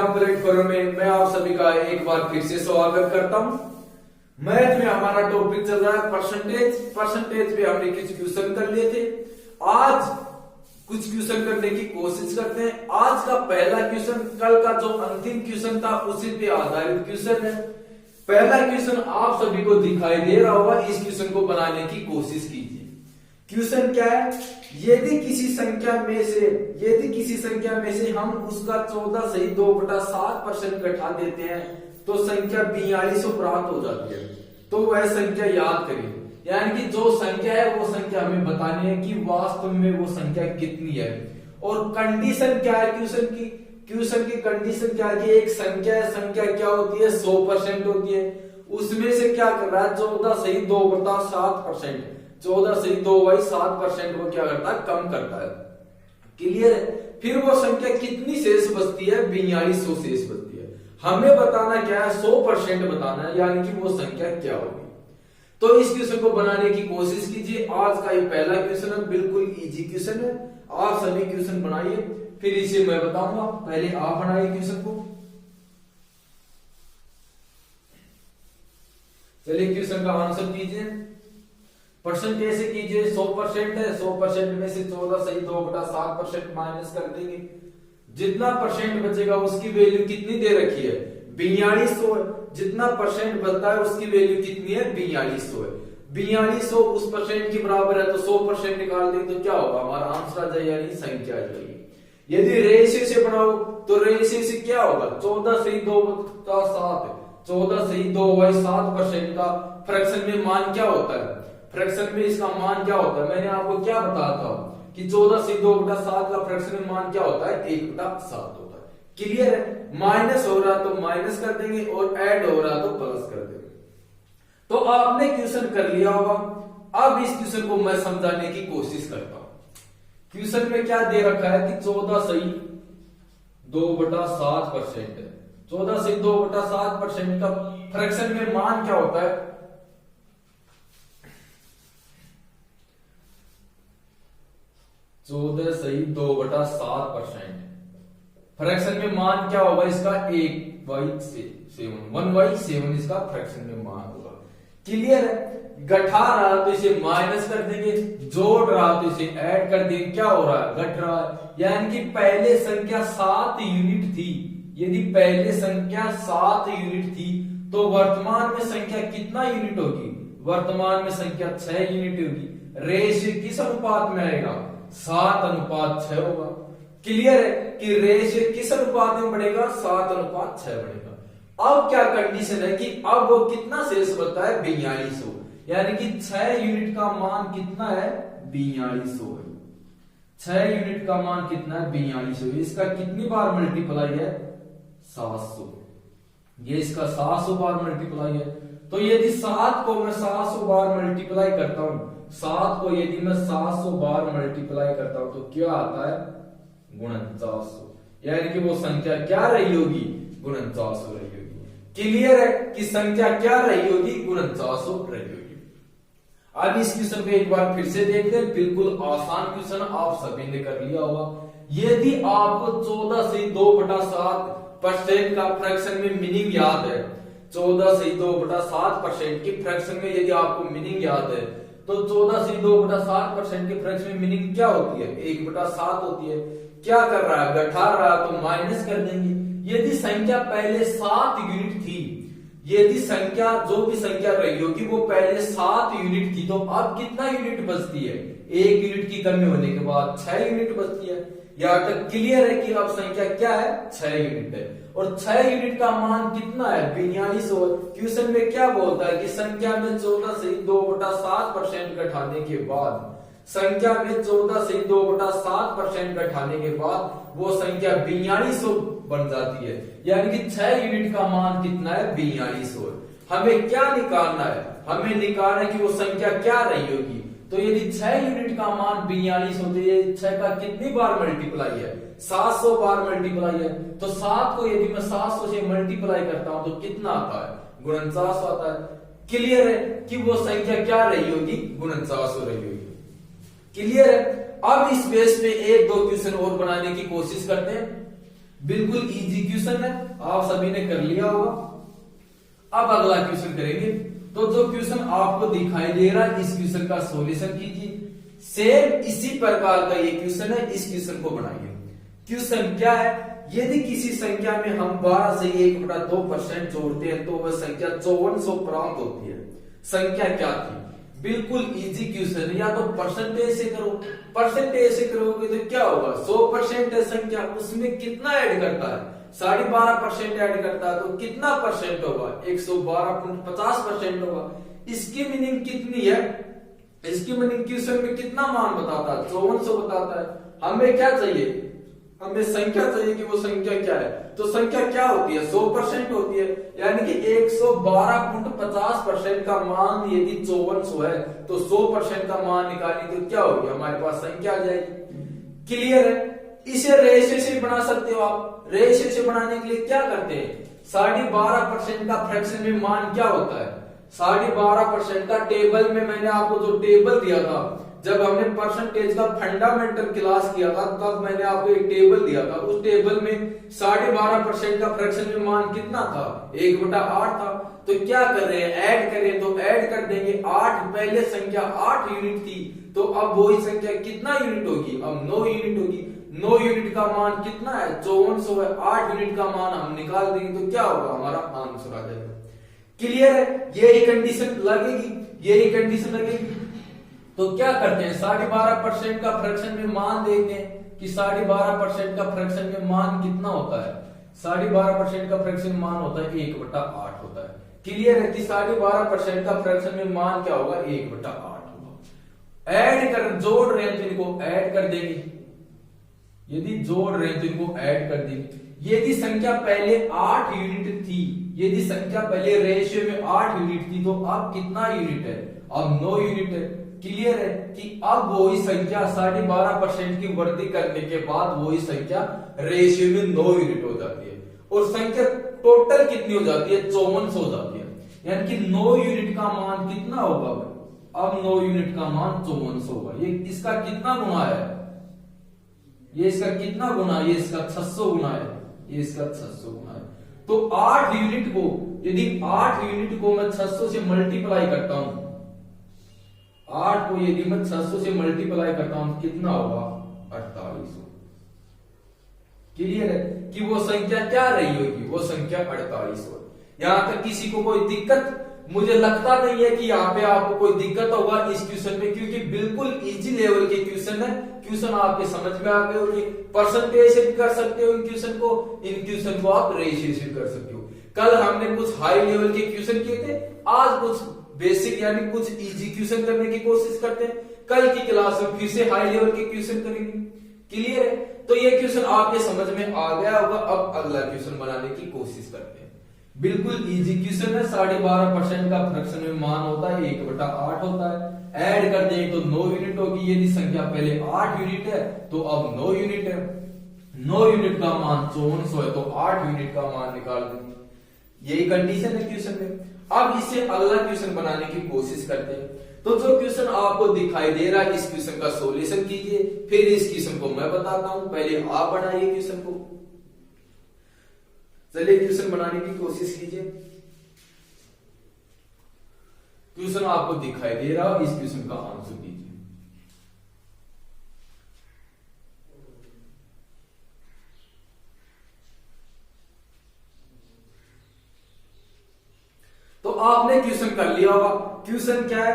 Exam platform में मैं आप सभी का एक बार फिर से स्वागत करता हूं। मैथ में हमारा टॉपिक चल रहा है परसेंटेज पे हमने कुछ क्वेश्चन कर लिए थे। आज कुछ क्वेश्चन करने की कोशिश करते हैं। आज का पहला क्वेश्चन कल का जो अंतिम क्वेश्चन था उसी पे आधारित क्वेश्चन है। पहला क्वेश्चन आप सभी को दिखाई दे रहा होगा, इस क्वेश्चन को बनाने की कोशिश कीजिए। क्वेश्चन क्या है? यदि किसी संख्या में से हम उसका 14 सही 2/7% घटा देते हैं तो संख्या 4200 प्राप्त हो जाती है। तो वह संख्या याद करिए, यानी कि जो संख्या है वो संख्या हमें बतानी है कि वास्तव में वो संख्या कितनी है। और कंडीशन क्या है क्वेश्चन की कंडीशन क्या है कि एक संख्या क्या होती है? 100% होती है। उसमें से क्या कर रहा है? 14 सही 2/7%। 14 सही 2/7% वो क्या करता है? कम करता है। क्लियर है? फिर वो संख्या कितनी शेष बचती है? 4200 शेष बचती है। हमें बताना क्या है? 100% बताना है, यानी कि वो संख्या क्या होगी। तो इस क्वेश्चन को बनाने की कोशिश कीजिए। आज का ये पहला क्वेश्चन है, बिल्कुल इजी क्वेश्चन है। आप सभी क्वेश्चन बनाइए, फिर इसे मैं बताऊंगा। पहले आप बनाइए क्वेश्चन को। चलिए क्वेश्चन का आंसर कीजिए। परसेंटेज से कीजिए। 100% है, 100% में से 14 सही 2/7% माइनस कर देंगे। जितना परसेंट बचेगा उसकी वैल्यू कितनी दे रखी है? 4200 है। जितना परसेंट बचता है उसकी वैल्यू कितनी है? 4200 है। 4200 उस परसेंट के बराबर है, तो 100% निकाल देंगे तो क्या होगा? हमारा आंसर आ जाएगा, यानी संख्या आ जाएगी। यदि रेशियो से बनाओ तो रेशियो से क्या होगा? 14 सही 2/7 है। 14 सही 2/7% का फ्रैक्शन में मान क्या होता है? फ्रैक्शन में इसका मान क्या होता है? मैंने आपको क्या बताया था कि 14 से 2/7 का फ्रैक्शन में मान क्या होता है? 1/7 होता है। क्लियर है? माइनस हो रहा तो माइनस कर देंगे और ऐड हो रहा तो प्लस कर देंगे। तो आपने क्वेश्चन कर लिया होगा। अब इस क्वेश्चन को मैं समझाने की कोशिश करता हूं। क्वेश्चन में क्या दे रखा है कि 14 सही 2/7% है। 14 सही 2/7% का फ्रैक्शन में मान क्या होता है? 14 सही 2/7%। फ्रैक्शन में मान क्या होगा इसका? 1/7 इसका फ्रैक्शन में मान होगा। क्लियर है? घटा रहा तो इसे माइनस कर देंगे, जोड़ रहा तो इसे ऐड कर देंगे। क्या हो रहा है? घट रहा है। यानी कि पहले संख्या 7 यूनिट थी। यदि पहले संख्या 7 यूनिट थी तो वर्तमान में संख्या कितना यूनिट होगी? वर्तमान में संख्या 6 यूनिट होगी। रेशियो किस अनुपात में आएगा? 7:6 होगा। क्लियर है कि रेशियो किस अनुपात में बढ़ेगा? 7:6 बढ़ेगा। अब क्या कंडीशन है कि अब वो कितना शेष बचता है? 4200। यानी कि 6 यूनिट का मान कितना है? 4200 है। 6 यूनिट का मान कितना है? 4200। इसका कितनी बार मल्टीप्लाई है? 700। ये इसका 700 बार मल्टीप्लाई है। तो यदि 7 को मैं 700 बार मल्टीप्लाई करता हूं, 7 को यदि मैं 700 बार मल्टीप्लाई करता हूं तो क्या आता है? 4900। यानी कि वो संख्या क्या रही होगी? 4900 रही होगी। क्लियर है कि संख्या क्या रही होगी? 4900 रही होगी। अब इस क्वेश्चन को एक बार फिर से देखते हैं। बिल्कुल आसान क्वेश्चन आप सभी ने कर लिया होगा। यदि आपको 14 से 2/7% का फ्रैक्शन में मीनिंग याद है, 14 से 2/7% के फ्रैक्शन में यदि आपको मीनिंग याद है तो 14 से 2/7% के फ्रैक्शन में मीनिंग क्या होती है? 1/7 होती है। क्या कर रहा है? घटा रहा है तो माइनस कर देंगे। यदि संख्या पहले 7 यूनिट थी, यदि संख्या जो भी संख्या रही होगी वो पहले 7 यूनिट थी, तो अब कितना यूनिट बचती है? 1 यूनिट की कमी होने के बाद 6 यूनिट बचती है। यहां तक क्लियर है कि अब संख्या क्या है? 6 यूनिट है। और 6 यूनिट का मान कितना है? 4200। क्वेश्चन में क्या बोलता है कि संख्या में 14 से 2/7% घटाने के बाद, संख्या में 14 से 2/7% घटाने के बाद वो संख्या 4200 बन जाती है। यानी कि 6 यूनिट का मान कितना है? 4200। हमें क्या निकालना है? हमें निकालना है कि वो संख्या क्या रही होगी। तो यदि 6 यूनिट का मान 4200 तो ये 6 का कितनी बार मल्टीप्लाई है? 700 बार मल्टीप्लाई है। तो 7 को यदि मैं 700 से मल्टीप्लाई करता हूं तो कितना आता है? 4900 आता है। क्लियर है कि वो संख्या क्या रही होगी? 4900 रही होगी। क्लियर है? अब इस बेस पे एक दो क्वेश्चन और बनाने की कोशिश करते हैं। बिल्कुल इजी क्वेश्चन है, आप सभी ने कर लिया होगा। अब अगला क्वेश्चन करेंगे। तो जो क्वेश्चन आपको दिखाई दे रहा है इस क्वेश्चन का सॉल्यूशन कीजिए। सेम इसी प्रकार का ये क्वेश्चन है, इस क्वेश्चन को बनाइए। क्वेश्चन क्या है, यदि किसी संख्या में हम 12 से 1/2% जोड़ते हैं तो वह संख्या 5400 प्राप्त होती है। संख्या क्या थी? बिल्कुल इजी क्वेश्चन है। या तो परसेंटेज से करो, परसेंटेज से करोगे तो क्या होगा, 100% है संख्या, उसमें कितना ऐड करता है, 12.5% ऐड करता है तो कितना परसेंट होगा, 112.50% होगा। इसकी मीनिंग कितनी है, इसकी मीनिंग क्वेश्चन में कितना मान बताता है, 5400 बताता है। हमें क्या चाहिए, हमें संख्या चाहिए कि वो संख्या क्या है। तो संख्या क्या होती है, 100% होती है, यानी कि 112.50% का मान यदि 5400 है तो 100% का मान निकालेंगे तो क्या होगी, हमारे पास संख्या आ जाएगी। क्लियर है? इसे रेशियो से बना सकते हो आप। रेशियो से बनाने के लिए क्या करते हैं, 12.5% का फ्रैक्शन में मान क्या होता है, 12.5% का टेबल में मैंने आपको जो टेबल दिया था, जब हमने परसेंटेज का फंडामेंटल क्लास किया था तब मैंने आपको एक टेबल दिया था। उस टेबल में 12.5% का फ्रैक्शन में मान कितना था, 1/8 था। तो क्या कर रहे हैं, ऐड करें तो ऐड कर देंगे। 8 पहले संख्या 8 यूनिट थी तो अब वही संख्या कितना यूनिट होगी, अब 9 यूनिट होगी। 9 यूनिट का मान कितना है, 5400 है। 8 यूनिट का मान हम निकाल देंगे तो क्या होगा, हमारा आंसर आ जाएगा। क्लियर है? यही कंडीशन लगेगी, यही कंडीशन लगेगी। तो क्या करते हैं, 12.5% का फ्रैक्शन में मान देखते हैं कि 12.5% का फ्रैक्शन में मान कितना होता है। 12.5% का फ्रैक्शन मान होता है 1/8 होता है। क्लियर है कि 12.5% का फ्रैक्शन में मान क्या होगा, 1/8 होगा। ऐड कर, जोड़ रहे हैं तो इनको ऐड कर देंगे, यदि जोड़ रहे हैं तो इनको ऐड कर देंगे। यदि संख्या पहले 8 यूनिट थी, यदि संख्या पहले रेशियो में 8 यूनिट थी तो अब कितना यूनिट है, अब 9 यूनिट है। क्लियर है कि अब वही संख्या 12.5% की वृद्धि करने के बाद वही संख्या रेशियो में 9 यूनिट हो जाती है और संख्या टोटल कितनी हो जाती है, 5400 हो जाती है। यानी कि 9 यूनिट का मान कितना होगा, अब 9 यूनिट का मान 5400 होगा। ये इसका कितना गुना है, ये इसका कितना गुना, ये इसका 600 गुना है, ये इसका 600 गुना है। तो 8 यूनिट को, यदि 8 यूनिट को मैं 600 से मल्टीप्लाई करता हूं, 8 को यदि मैं 600 से मल्टीप्लाई करता हूं तो कितना होगा, 4800। क्लियर है कि वो संख्या क्या रही होगी, वो संख्या 4800। यहां तक किसी को कोई दिक्कत, मुझे लगता नहीं है कि यहाँ पे आपको कोई दिक्कत होगा इस क्वेश्चन में, क्योंकि बिल्कुल इजी लेवल के क्वेश्चन है। क्वेश्चन आपके समझ में आ गए होंगे। परसेंटेज से भी कर सकते हो इन क्वेश्चन को, इन क्वेश्चन को आप रेशियो से कर सकते हो। कल हमने कुछ हाई लेवल के क्वेश्चन किए थे, आज कुछ बेसिक यानी कुछ इजी क्वेश्चन करने की कोशिश करते हैं। कल की क्लास में फिर से हाई लेवल के क्वेश्चन करेंगे। क्लियर है? तो ये क्वेश्चन आपके समझ में आ गया होगा। अब अगला क्वेश्चन बनाने की कोशिश करते हैं। बिल्कुल इजी क्वेश्चन है। 12.5% का फ्रैक्शन में मान होता है 1/8 होता है। ऐड कर दें तो 9 यूनिट होगी। यदि संख्या पहले 8 यूनिट है तो अब 9 यूनिट है। 9 यूनिट का मान 5400 है तो 8 यूनिट का मान निकाल देंगे। यही कंडीशन है क्वेश्चन में। अब इसे अगला क्वेश्चन बनाने की कोशिश करते हैं। तो जो क्वेश्चन आपको दिखाई दे रहा है इस क्वेश्चन का सॉल्यूशन कीजिए, फिर इस क्वेश्चन को मैं बताता हूं। पहले आप बनाइए क्वेश्चन को। चलिए क्वेश्चन बनाने की कोशिश कीजिए। क्वेश्चन आपको दिखाई दे रहा है, इस क्वेश्चन का आंसर कीजिए। तो आपने क्वेश्चन कर लिया होगा। क्वेश्चन क्या है,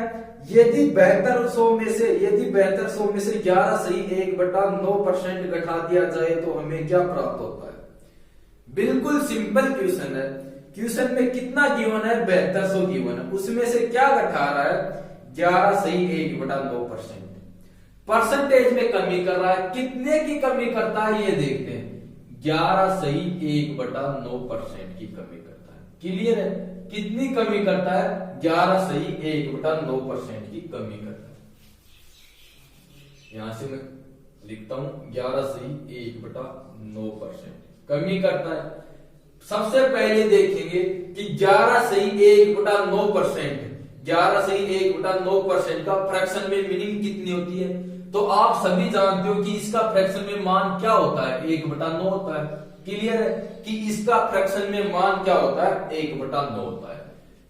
यदि 7200 में से 11 सही 1/9% घटा दिया जाए तो हमें क्या प्राप्त होता है। बिल्कुल सिंपल क्वेश्चन है। क्वेश्चन में कितना गिवन है, 7200 गिवन है। उसमें से क्या घटा रहा है, 11 सही 1/9%। परसेंटेज में कमी कर रहा है, कितने की कमी करता है ये देखते हैं। 11 सही 1/9% की कमी करता है। क्लियर है, कितनी कमी करता है, 11 सही 1/9% की कमी करता है। यहां से मैं लिखता हूं 11 सही 1/9% कमी करता है। सबसे पहले देखेंगे कि 11 सही 1/9%, 11 सही 1/9% का फ्रैक्शन में मीनिंग कितनी होती है। तो आप सभी जानते हो कि इसका फ्रैक्शन में मान क्या होता है, 1/9 होता है। क्लियर है कि इसका फ्रैक्शन में मान क्या होता है, 1/9 होता है।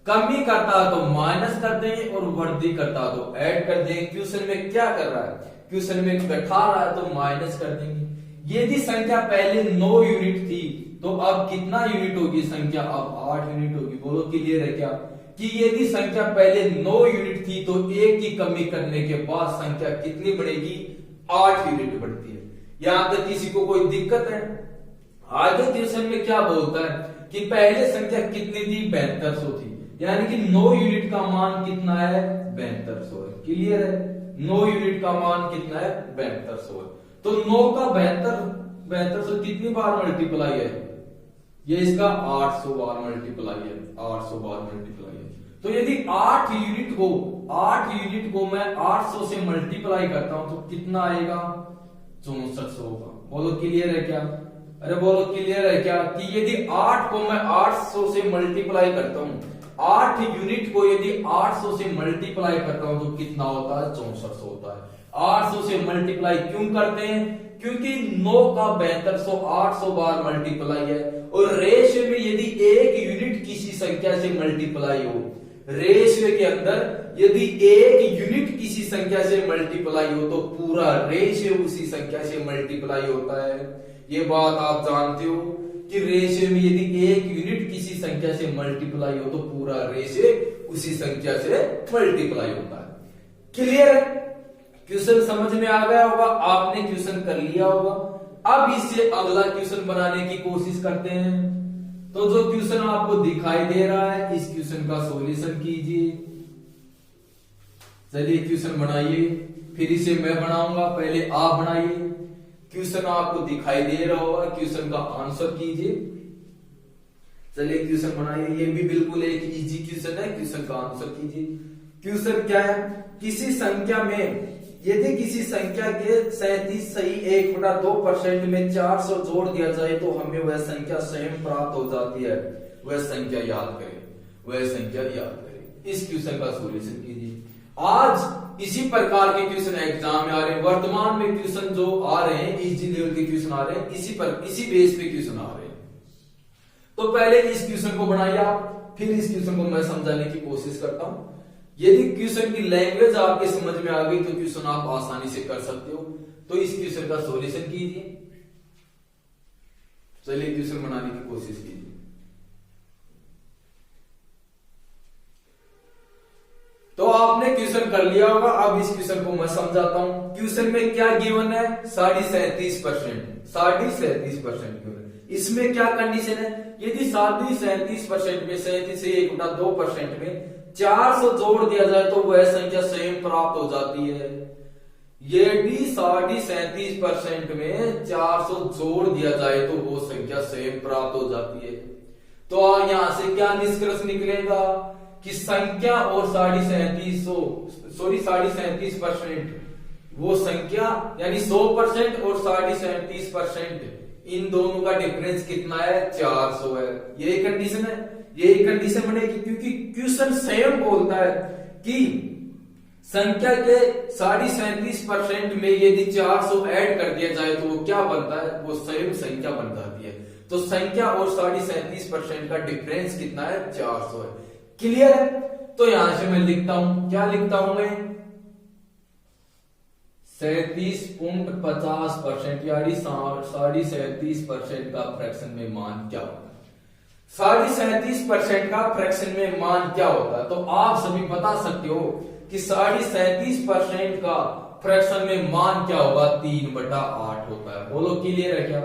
कमी करता है तो माइनस कर देंगे और वृद्धि करता है तो ऐड कर देंगे। क्वेश्चन में क्या कर रहा है, क्वेश्चन में घटा रहा है तो माइनस कर देंगे। यदि संख्या पहले 9 यूनिट थी तो अब कितना यूनिट होगी संख्या, अब 8 यूनिट होगी। बोलो क्लियर है क्या, कि यदि संख्या पहले 9 यूनिट थी तो 1 की कमी करने के बाद संख्या कितनी बढ़ेगी, 8 यूनिट बढ़ती है। यहां तक किसी को कोई दिक्कत है? आगे क्वेश्चन में क्या बोलता है कि पहले संख्या कितनी थी, 7200 थी, यानी कि 9 यूनिट का मान कितना है, 7200 है। क्लियर है, 9 यूनिट का मान कितना है, 7200 है। तो 9 का 7200 कितनी बार मल्टीप्लाई है, ये इसका 800 बार मल्टीप्लाई है, 800 बार मल्टीप्लाई है। तो यदि 8 यूनिट को मैं 800 से मल्टीप्लाई करता हूं तो कितना आएगा, 6400 का। बोलो क्लियर है क्या, अरे बोलो क्लियर है क्या, कि यदि 8 को मैं 800 से मल्टीप्लाई करता हूं, 8 यूनिट को यदि 800 से मल्टीप्लाई करता हूं तो कितना होता है, 6400 होता है। 800 से मल्टीप्लाई क्यों करते हैं, क्योंकि 9 का 7200 800 बार मल्टीप्लाई है, और रेशियो में यदि एक यूनिट किसी संख्या से मल्टीप्लाई हो, रेशियो के अंदर यदि एक यूनिट किसी संख्या से मल्टीप्लाई हो तो पूरा रेशियो उसी संख्या से मल्टीप्लाई होता है। ये बात आप जानते हो कि रेशियो में यदि एक यूनिट किसी संख्या से मल्टीप्लाई हो तो पूरा रेशियो उसी संख्या से मल्टीप्लाई होता है। क्लियर है, क्वेश्चन समझ में आ गया होगा, आपने क्वेश्चन कर लिया होगा। अब इससे अगला क्वेश्चन बनाने की कोशिश करते हैं। तो जो क्वेश्चन आपको दिखाई दे रहा है इस क्वेश्चन का सॉल्यूशन कीजिए। चलिए क्वेश्चन बनाइए, फिर इसे मैं बनाऊंगा, पहले आप बनाइए। क्वेश्चन आपको दिखाई दे रहा होगा, क्वेश्चन का आंसर कीजिए। चलिए क्वेश्चन बनाइए, ये भी बिल्कुल एक इजी क्वेश्चन है, क्वेश्चन का आंसर कीजिए। क्वेश्चन क्या है, किसी संख्या में यदि किसी संख्या के 37 सही 1/2% में 400 जोड़ दिया जाए तो हमें वह संख्या स्वयं प्राप्त हो जाती है। वह संख्या याद करें, वह संख्या याद करें। इस क्वेश्चन का सॉल्यूशन कीजिए। आज इसी प्रकार के क्वेश्चन एग्जाम में आ रहे हैं, वर्तमान में क्वेश्चन जो आ रहे हैं इजी लेवल के क्वेश्चन आ रहे हैं, इसी बेस पे क्वेश्चन आ रहे हैं। तो पहले इस क्वेश्चन को बनाइए आप, फिर इस क्वेश्चन को मैं समझाने की कोशिश करता हूं। यदि क्वेश्चन की लैंग्वेज आपके समझ में आ गई तो क्वेश्चन आप आसानी से कर सकते हो। तो इस क्वेश्चन का सॉल्यूशन कीजिए। चलिए क्वेश्चन बनाने की कोशिश कीजिए। तो आपने क्वेश्चन कर लिया होगा, अब इस क्वेश्चन को मैं समझाता हूं। क्वेश्चन में क्या गिवन है, 37%, 37% गिवन। इसमें क्या कंडीशन है, यदि 37% में 37 से 1/2% में 400 जोड़ दिया जाए तो वह संख्या स्वयं प्राप्त हो जाती है। यदि 37% में 400 जोड़ दिया जाए तो वो संख्या स्वयं प्राप्त हो जाती है। तो यहां से क्या निष्कर्ष निकलेगा कि संख्या और 37% वो संख्या यानी 100% और 37% इन दोनों का डिफरेंस कितना है, 400 है। यही कंडीशन है, यही कंडीशन बनेगी, क्योंकि क्वेश्चन स्वयं बोलता है कि संख्या के 37% में यदि 400 ऐड कर दिया जाए तो वो क्या बनता है, वो स्वयं संख्या बन जाती है। तो संख्या और 37% का डिफरेंस कितना है, 400 है। क्लियर है, तो यहां से मैं लिखता हूं, क्या लिखता हूं मैं, 37.50% यानी 37% का फ्रैक्शन में मान क्या होगा। 37% का फ्रैक्शन में मान क्या होता है, तो आप सभी बता सकते हो कि 37% का फ्रैक्शन में मान क्या होगा, 3/8 होता है। बोलो क्लियर है क्या,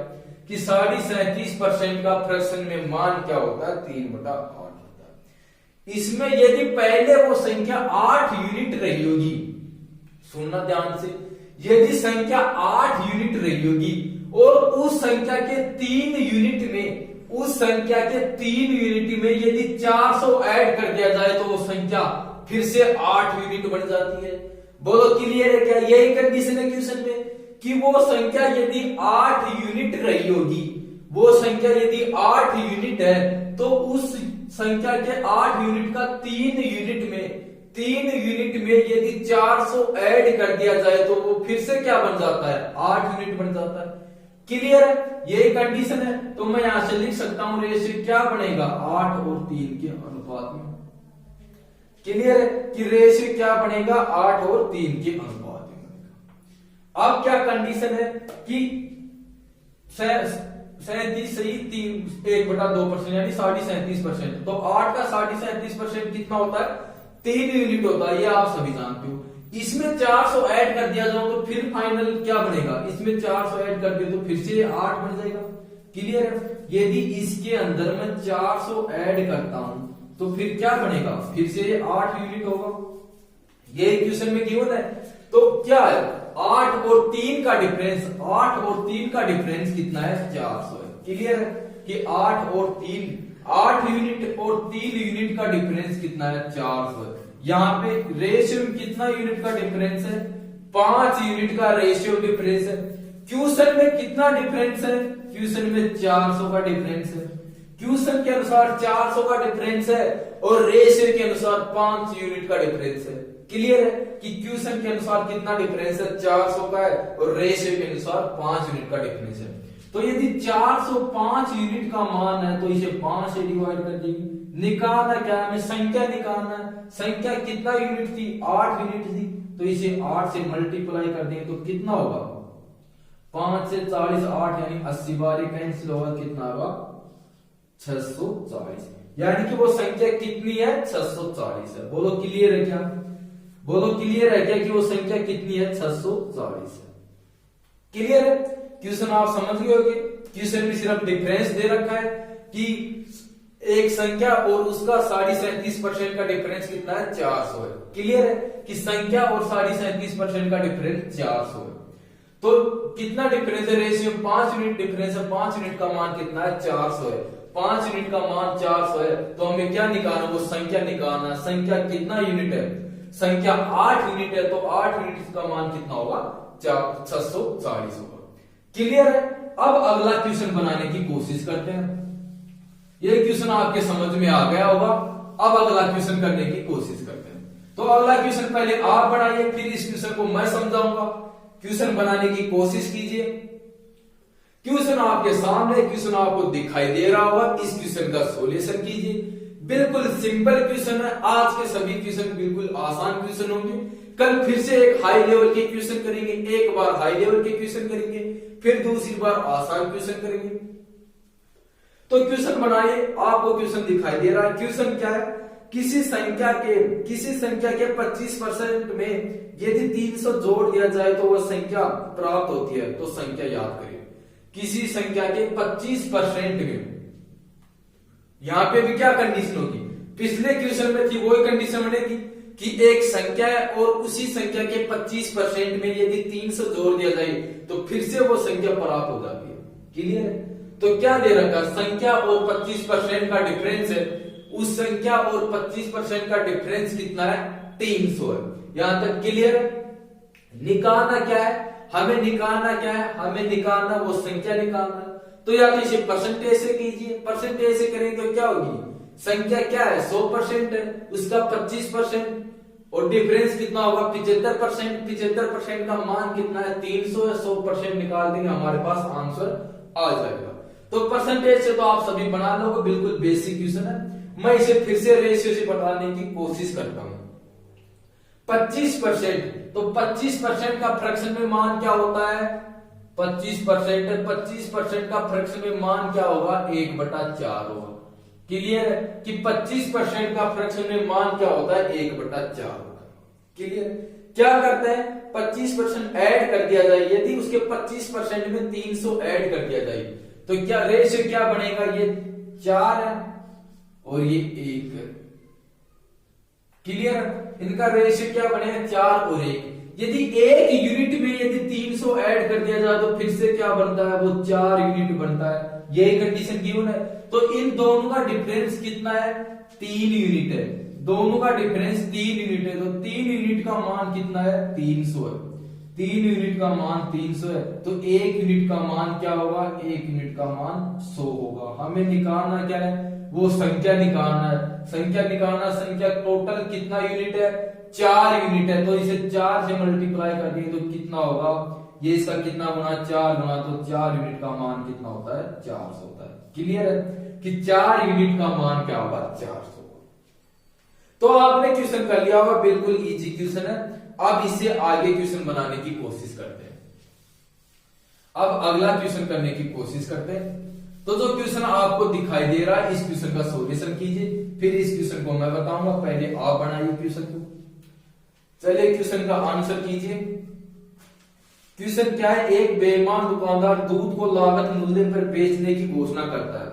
कि 37% का फ्रैक्शन में मान क्या होता है, 3/8 होता है। इसमें यदि पहले वो संख्या 8 यूनिट रही होगी, सुनना ध्यान से, यदि संख्या 8 यूनिट रही होगी और उस संख्या के 3 यूनिट में यदि 400 ऐड कर दिया जाए तो वो संख्या फिर से 8 यूनिट बन जाती है। बोलो क्लियर है क्या, यही कंडीशन है क्वेश्चन में कि वो संख्या यदि 8 यूनिट रही होगी, वो संख्या यदि 8 यूनिट है तो उस संख्या के 8 यूनिट का 3 यूनिट में यदि 400 ऐड कर दिया जाए तो वो फिर से क्या बन जाता है, 8 यूनिट बन जाता है। क्लियर है, यही कंडीशन है। तो मैं यहां से लिख सकता हूं रेशियो क्या बनेगा 8 और 3 के अनुपात में। क्लियर है कि रेशियो क्या बनेगा 8 और 3 के अनुपात में बनेगा। अब क्या कंडीशन है कि 37 सही 1/2% यानी 37.5%। तो 8 का 37.5% कितना होता है 3 यूनिट होता है, ये आप सभी जानते हो। इसमें 400 ऐड कर दिया जाओ तो फिर फाइनल क्या बनेगा, इसमें 400 ऐड कर दिया तो फिर से 8 बन जाएगा। क्लियर है, यदि इसके अंदर मैं 400 ऐड करता हूं तो फिर क्या बनेगा, फिर से 8 यूनिट होगा। ये इक्वेशन में गिवन है। तो क्या है 8 और 3 का डिफरेंस, 8 और 3 का डिफरेंस कितना है 400 है। क्लियर है कि 8 और 3, 8 यूनिट और 3 यूनिट का डिफरेंस कितना है 400 है। यहाँ पे रेशियो में कितना यूनिट का डिफरेंस है 5 यूनिट का रेशियो डिफरेंस है। क्वेश्चन में कितना डिफरेंस है, क्वेश्चन में 400 का डिफरेंस है। क्वेश्चन के अनुसार 400 का डिफरेंस है और रेशियो के अनुसार 5 यूनिट का डिफरेंस है। क्लियर है कि क्वेश्चन के अनुसार कितना डिफरेंस है 400 का है और रेशियो के अनुसार 5 यूनिट का डिफरेंस है। तो यदि 405 यूनिट का मान है तो इसे 5 से डिवाइड कर देंगे। निकालना क्या है, हमें संख्या निकालना है। संख्या कितना यूनिट थी 8 यूनिट थी, तो इसे 8 से मल्टीप्लाई कर देंगे तो कितना होगा 5 से 40 8 यानी 80 बार कैंसिल होगा, कितना होगा 640। यानी कि वो संख्या कितनी है 640 है। बोलो क्लियर है क्या, बोलो क्लियर है क्या कि वो संख्या कितनी है 640 है। क्लियर है, क्वेश्चन आप समझ गए होंगे। क्वेश्चन में सिर्फ डिफरेंस दे रखा है कि एक संख्या और उसका 37.5% का डिफरेंस कितना है 400 है। क्लियर है कि संख्या और 37.5% का डिफरेंस 400 है। तो कितना डिफरेंस है रेशियो 5 यूनिट डिफरेंस है। 5 यूनिट का मान कितना है 400 है। 5 यूनिट का मान 400 है तो हमें क्या निकालना, वो संख्या निकालना। संख्या कितना यूनिट है, संख्या 8 यूनिट है तो 8 यूनिट का मान कितना होगा 640 होगा। क्लियर है। अब अगला क्वेश्चन बनाने की कोशिश करते हैं। ये क्वेश्चन आपके समझ में आ गया होगा। अब अगला क्वेश्चन करने की कोशिश करते हैं। तो अगला क्वेश्चन पहले आप बनाइए, फिर इस क्वेश्चन को मैं समझाऊंगा। क्वेश्चन बनाने की कोशिश कीजिए। क्वेश्चन आपके सामने, क्वेश्चन आपको दिखाई दे रहा होगा। इस क्वेश्चन का सॉल्यूशन कीजिए। बिल्कुल सिंपल क्वेश्चन है। आज के सभी क्वेश्चन बिल्कुल आसान क्वेश्चन होंगे। कल फिर से एक हाई लेवल के क्वेश्चन करेंगे, एक बार हाई लेवल के क्वेश्चन करेंगे, फिर दूसरी बार आसान क्वेश्चन करेंगे। तो क्वेश्चन बनाइए, आपको क्वेश्चन दिखाई दे रहा है। क्वेश्चन क्या है, किसी संख्या के 25% में यदि 300 जोड़ दिया जाए तो वह संख्या प्राप्त होती है। तो संख्या याद करिए, किसी संख्या के 25% में। यहां पे भी क्या कंडीशन होगी, पिछले क्वेश्चन में थी वही कंडीशन बनेगी कि एक संख्या है और उसी संख्या के 25% में यदि 300 जोड़ दिया जाए तो फिर से वो संख्या प्राप्त हो जाती है। क्लियर है। तो क्या दे रखा, संख्या और 25% का डिफरेंस है। उस संख्या और 25% का डिफरेंस कितना है 300 है। यहां तक क्लियर है। निकालना क्या है, हमें निकालना क्या है, हमें निकालना वो संख्या निकालना। तो या तो इसे परसेंटेज से कीजिए। परसेंटेज से करेंगे तो क्या होगी, संख्या क्या है 100% है, उसका 25% और डिफरेंस कितना होगा 75%। 75% का मान कितना है 300 है। 100% निकाल देंगे, हमारे पास आंसर आ जाएगा। तो परसेंटेज से तो आप सभी बना लोगे, बिल्कुल बेसिक क्वेश्चन है। मैं इसे फिर से रेशियो से बताने की कोशिश करता हूं। 25%, तो 25% का फ्रैक्शन में मान क्या होता है 25% है। 25% का फ्रैक्शन में मान क्या होगा 1/4 होगा। क्लियर है कि 25% का फ्रैक्शन में मान क्या होता है 1/4 होगा। क्लियर। क्या करते हैं 25% ऐड कर दिया जाए। यदि उसके 25% में 300 ऐड कर दिया जाए तो क्या रेशियो क्या बनेगा, ये 4 है और ये 1 है। क्लियर। इनका रेशियो क्या बनेगा 4 और 1। यदि एक यूनिट में यदि 300 ऐड कर दिया जाए तो फिर से क्या बनता है, वो 4 यूनिट बनता है। यही कंडीशन गिवन है। तो इन दोनों का डिफरेंस कितना है 3 यूनिट है। दोनों का डिफरेंस 3 यूनिट है। तो 3 यूनिट का मान कितना है 300 है। 3 यूनिट का मान 300 है। तो 1 यूनिट का मान क्या होगा, 1 यूनिट का मान 100 होगा। हमें निकालना क्या है, वो संख्या निकालना है। संख्या निकालना, संख्या टोटल कितना यूनिट है 4 यूनिट है। तो इसे 4 से मल्टीप्लाई कर दिए तो कितना होगा ये इसका कितना गुना 4 गुना, तो 4 यूनिट का मान कितना होता है 400 होता है। क्लियर है कि 4 यूनिट का मान क्या होगा 400। तो आपने क्वेश्चन कर लिया होगा, बिल्कुल इजी क्वेश्चन है। अब इससे आगे क्वेश्चन बनाने की कोशिश करते हैं। अब अगला क्वेश्चन करने की कोशिश करते हैं। तो जो क्वेश्चन आपको दिखाई दे रहा है इस क्वेश्चन का सॉल्यूशन कीजिए, फिर इस क्वेश्चन को मैं बताऊंगा। पहले आप बनाइए क्वेश्चन को। चलिए क्वेश्चन का आंसर कीजिए। क्वेश्चन क्या है, एक बेईमान दुकानदार दूध को लागत मूल्य पर बेचने की घोषणा करता है,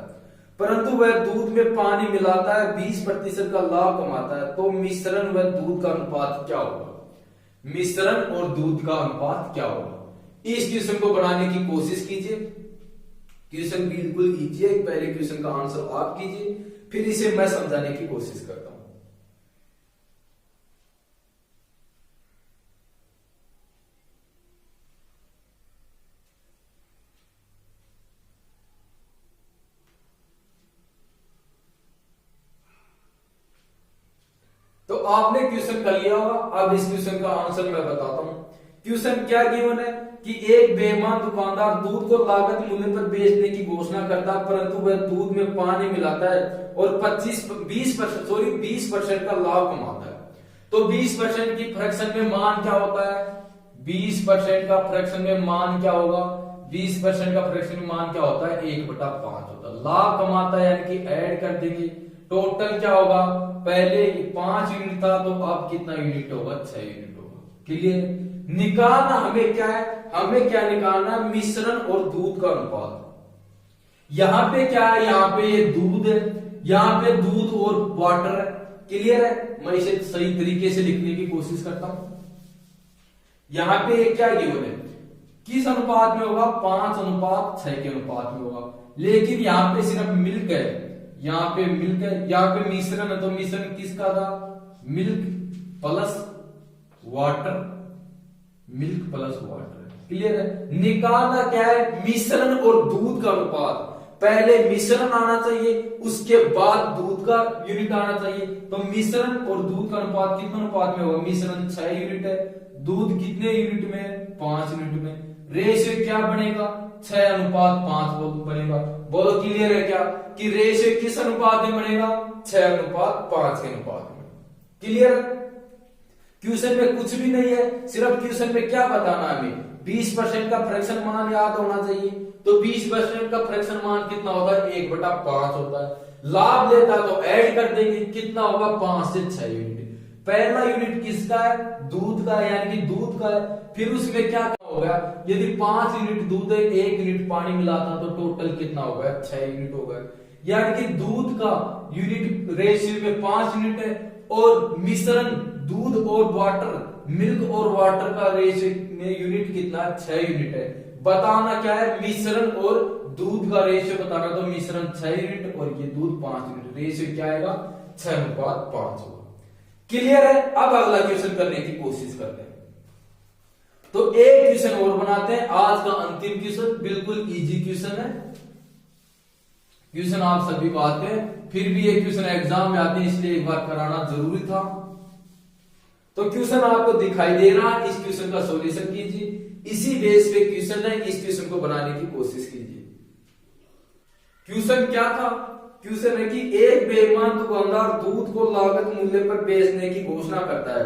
परंतु वह दूध में पानी मिलाता है, 20% का लाभ कमाता है, तो मिश्रण व दूध का अनुपात क्या होगा? मिश्रण और दूध का अनुपात क्या होगा? इस क्वेश्चन को बनाने की कोशिश कीजिए। क्वेश्चन बिल्कुल इजी है। पहले क्वेश्चन का आंसर आप कीजिए, फिर इसे मैं समझाने की कोशिश करता हूं। तो आपने क्वेश्चन कर लिया होगा। अब इस क्वेश्चन का आंसर मैं बताता हूं। क्वेश्चन क्या गिवन है कि एक बेईमान दुकानदार दूध को लागत मूल्य पर बेचने की घोषणा करता है, परंतु वह दूध में पानी मिलाता है और 20% का लाभ कमाता है। तो 20% की फ्रैक्शन में मान क्या होता है? 20% का फ्रैक्शन में मान क्या होगा? 20% का फ्रैक्शन में मान क्या होता है? 1/5 होता है। लाभ कमाता है यानी कि ऐड कर देंगे। टोटल क्या होगा? पहले 5 यूनिट था, तो अब कितना यूनिट होगा? 6 यूनिट होगा। क्लियर? निकालना हमें क्या है? हमें क्या निकालना? मिश्रण और दूध का अनुपात। यहां पे क्या है? यहां पे ये दूध है, यहां पे दूध और वाटर है। क्लियर है? मैं इसे सही तरीके से लिखने की कोशिश करता हूं। यहां पे क्या गिवन है? किस अनुपात में होगा? 5:6 के अनुपात में होगा। लेकिन यहां पे सिर्फ मिल्क है, यहां पे मिल्क है, यहां पे मिश्रण है, तो मिश्रण किसका था? Milk plus water, milk plus water. Clear है? निकालना क्या है? मिश्रण और दूध का अनुपात। पहले मिश्रण आना चाहिए, उसके बाद दूध का यूनिट आना चाहिए। तो मिश्रण और दूध का अनुपात कितना अनुपात में होगा? मिश्रण 6 यूनिट है, दूध कितने यूनिट में है? 5 यूनिट में। रेशियो क्या बनेगा? 6:5 बनेगा। बोलो क्लियर है क्या कि रेशियो किस अनुपात में बनेगा? 6:5 के अनुपात में। क्लियर? क्वेश्चन में कुछ भी नहीं है, सिर्फ क्वेश्चन में क्या बताना है हमें? 20% का फ्रैक्शन मान याद होना चाहिए। तो 20% का फ्रैक्शन मान कितना होता है? 1/5 होता है। लाभ लेता तो ऐड कर देंगे, कितना होगा? 5 से 6 यूनिट। पहला यूनिट किसका है? दूध का, यानी कि दूध का है। फिर उसमें क्या होगा? यदि 5 यूनिट दूध है, 1 यूनिट पानी मिलाता, तो टोटल कितना होगा? 6 यूनिट होगा। यानी कि दूध का यूनिट रेशियो में 5 यूनिट है, और मिश्रण दूध और वाटर, मिल्क और वाटर का रेशियो में यूनिट कितना? 6 यूनिट है। बताना क्या है? मिश्रण और दूध का रेशियो बताना। तो मिश्रण 6 यूनिट और ये दूध 5 यूनिट। रेशियो क्या आएगा? 6:5 होगा। क्लियर है? अब अगला क्वेश्चन करने की कोशिश करते हैं। तो एक क्वेश्चन और बनाते हैं, आज का अंतिम क्वेश्चन। बिल्कुल इजी क्वेश्चन है। क्वेश्चन आप सभी को आते हैं, फिर भी ये क्वेश्चन एग्जाम में आते हैं, इसलिए एक बार कराना जरूरी था। तो क्वेश्चन आपको दिखाई दे रहा है, इस क्वेश्चन का सॉल्यूशन कीजिए। इसी बेस पे क्वेश्चन है, इस क्वेश्चन को बनाने की कोशिश कीजिए। क्वेश्चन क्या था? क्वेश्चन है कि एक बेईमान दुकानदार दूध को लागत मूल्य पर बेचने की घोषणा करता है,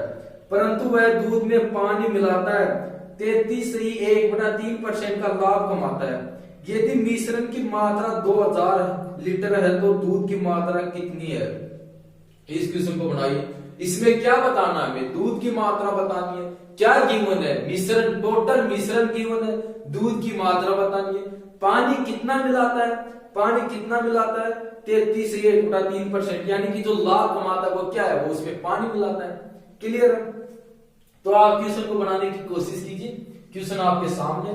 परंतु वह दूध में पानी मिलाता है, 33.1/3% का लाभ कमाता है। यदि मिश्रण की मात्रा 2000 लीटर है, तो दूध की मात्रा कितनी है? इस क्वेश्चन को बनाइए। इसमें क्या बताना है हमें? दूध की मात्रा बतानी है। क्या गिवन है? मिश्रण, टोटल मिश्रण गिवन है, दूध की मात्रा बतानी है। पानी कितना मिलाता है? पानी कितना मिलाता है? 33.1/3%। यानी कि जो लाभ कमाता है वो क्या है? वो उसमें पानी मिलाता है। क्लियर है? तो आप क्वेश्चन को बनाने की कोशिश कीजिए। क्वेश्चन आपके सामने।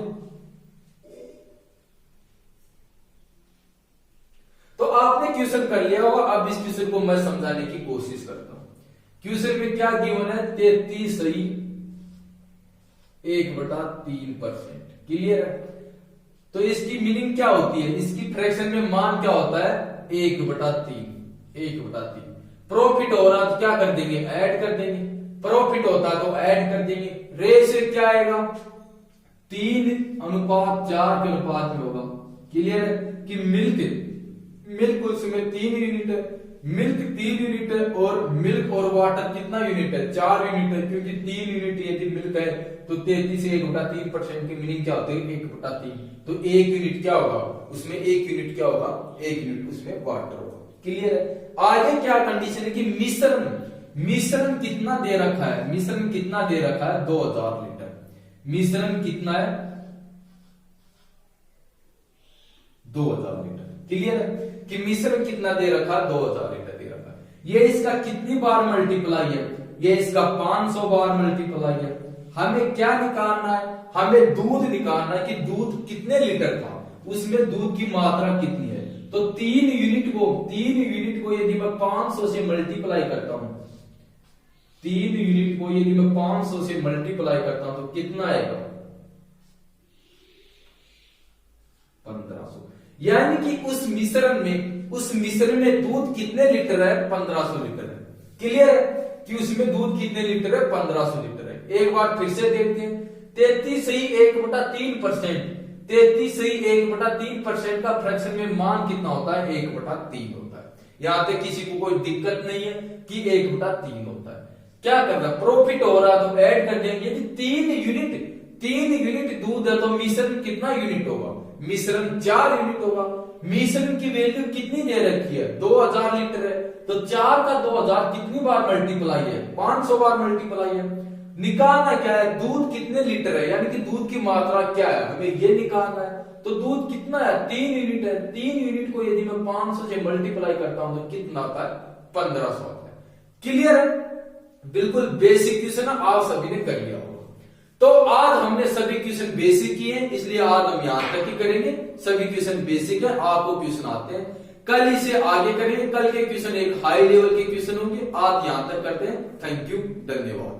तो आपने क्वेश्चन कर लिया होगा। अब इस क्वेश्चन को मैं समझाने की कोशिश करता हूं। क्वेश्चन में क्या गिवन है? 33.1/3%। क्लियर है? तो इसकी मीनिंग क्या होती है? इसकी फ्रैक्शन में मान क्या होता है? 1/3। प्रॉफिट हो रहा तो क्या कर देंगे? ऐड कर देंगे। प्रॉफिट होता तो ऐड कर देंगे। रेशियो क्या आएगा? 3:4 के अनुपात में होगा। क्लियर है कि मिल्क उसमें 3 यूनिट है, मिल्क 3 यूनिट है, और मिल्क और वाटर कितना यूनिट है? 4 यूनिट है, क्योंकि 3 यूनिट यदि मिल्क है तो 33 से 1/3% की मीनिंग क्या होती है? 1/3। तो 1 यूनिट क्या होगा उसमें? 1 यूनिट क्या होगा? 1 यूनिट उसमें वाटर होगा। क्लियर है। आगे क्या कंडीशन है कि मिश्रण कितना दे रखा है? मिश्रण कितना दे रखा है? 2000 लीटर। मिश्रण कितना है? 2000 लीटर। क्लियर है कि मिश्रण कितना दे रखा है? 2000 लीटर दे रखा है। ये इसका कितनी बार मल्टीप्लाई है? ये इसका 500 बार मल्टीप्लाई है। हमें क्या निकालना है? हमें दूध निकालना है कि दूध कितने लीटर था, उसमें दूध की मात्रा कितनी है। तो 3 यूनिट को यदि मैं 500 से मल्टीप्लाई करता हूं, 3 यूनिट को यदि मैं 500 से मल्टीप्लाई करता हूं तो कितना आएगा? 1500। यानी कि उस मिश्रण में दूध कितने लीटर है? 1500 लीटर है। क्लियर है कि उसमें दूध कितने लीटर है? 1500 लीटर है। एक बार फिर से देखते हैं। 33 सही 1/3%, 33 सही 1/3% का फ्रैक्शन में मान कितना होता है? 1/3 होता है। यहां तक किसी को कोई दिक्कत नहीं है कि 1/3 होता है। क्या करना? प्रॉफिट हो रहा तो ऐड कर देंगे कि 3 यूनिट दूध है तो मिश्रण कितना यूनिट होगा? मिश्रण 4 यूनिट होगा। मिश्रण की वैल्यू कितनी दे रखी है? 2000 लीटर है, तो 4 का 2000 कितनी बार मल्टीप्लाई है? 500 बार मल्टीप्लाई है। निकालना क्या है? दूध कितने लीटर है, यानी कि दूध की मात्रा क्या है, हमें ये निकालना है। तो दूध कितना है? 3 यूनिट है। 3 यूनिट को यदि मैं 500 से मल्टीप्लाई करता हूं तो कितना आता है? 1500 आता है। क्लियर है। बिल्कुल बेसिक क्वेश्चन आप सभी ने कर लिया होगा। तो आज हमने सभी क्वेश्चन बेसिक किए हैं, इसलिए आज हम यहां तक ही करेंगे। सभी क्वेश्चन बेसिक है, आपको क्वेश्चन आते हैं। कल इसे आगे करेंगे। कल के क्वेश्चन एक हाई लेवल के क्वेश्चन होंगे। आज यहां तक करते हैं। थैंक यू, धन्यवाद।